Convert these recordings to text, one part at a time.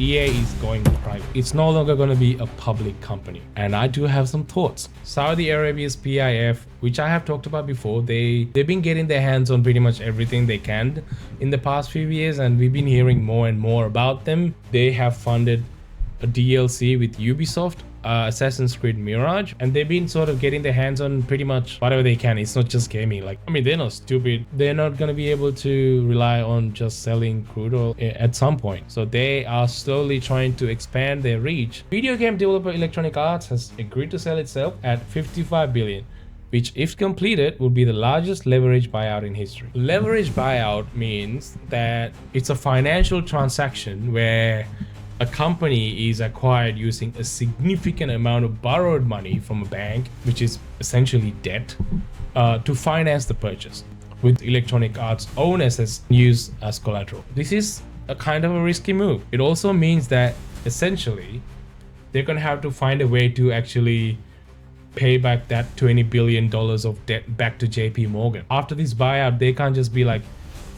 EA is going private. It's no longer going to be a public company. And I do have some thoughts. Saudi Arabia's PIF, which I have talked about before, they've been getting their hands on pretty much everything they can in the past few years, and we've been hearing more and more about them. They have funded a DLC with Ubisoft, Assassin's Creed Mirage, and they've been sort of getting their hands on pretty much whatever they can. It's not just gaming. Like, I mean, they're not stupid. They're not going to be able to rely on just selling crude oil at some point. So they are slowly trying to expand their reach. Video game developer Electronic Arts has agreed to sell itself at 55 billion, which if completed would be the largest leverage buyout in history. Leverage buyout means that it's a financial transaction where a company is acquired using a significant amount of borrowed money from a bank, which is essentially debt, to finance the purchase, with Electronic Arts own assets used as collateral. This is a kind of a risky move. It also means that essentially they're going to have to find a way to actually pay back that $20 billion of debt back to JP Morgan. After this buyout, they can't just be like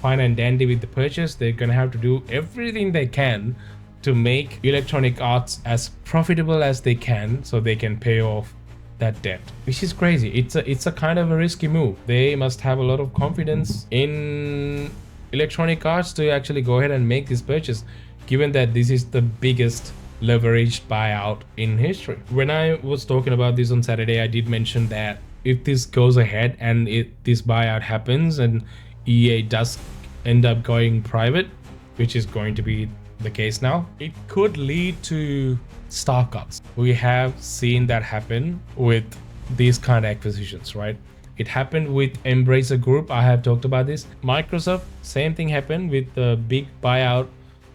fine and dandy with the purchase. They're going to have to do everything they can to make Electronic Arts as profitable as they can so they can pay off that debt, which is crazy. It's a kind of a risky move. They must have a lot of confidence in Electronic Arts to actually go ahead and make this purchase, given that this is the biggest leveraged buyout in history. When I was talking about this on Saturday, I did mention that if this goes ahead and this buyout happens and EA does end up going private, which is going to be the case now, it could lead to staff cuts. We have seen that happen with these kind of acquisitions, right? It happened with Embracer Group. I have talked about this. Microsoft, same thing happened with the big buyout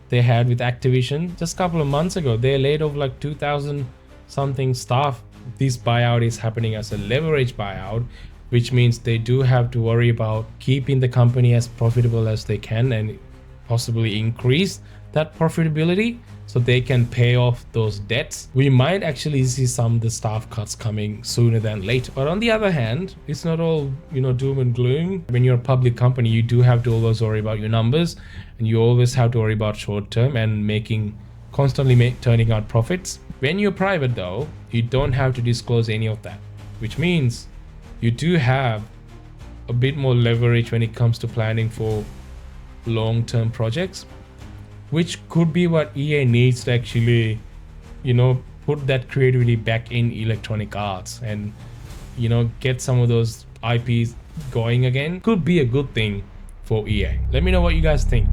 they had with Activision just a couple of months ago. They laid off like 2,000 something staff. This buyout is happening as a leverage buyout, which means they do have to worry about keeping the company as profitable as they can and possibly increase that profitability so they can pay off those debts. We might actually see some of the staff cuts coming sooner than later. But on the other hand, it's not all, doom and gloom. When you're a public company, you do have to always worry about your numbers, and you always have to worry about short term and constantly turning out profits. When you're private though, you don't have to disclose any of that, which means you do have a bit more leverage when it comes to planning for long-term projects, which could be what EA needs to actually, put that creativity back in Electronic Arts and, get some of those IPs going again. Could be a good thing for EA. Let me know what you guys think.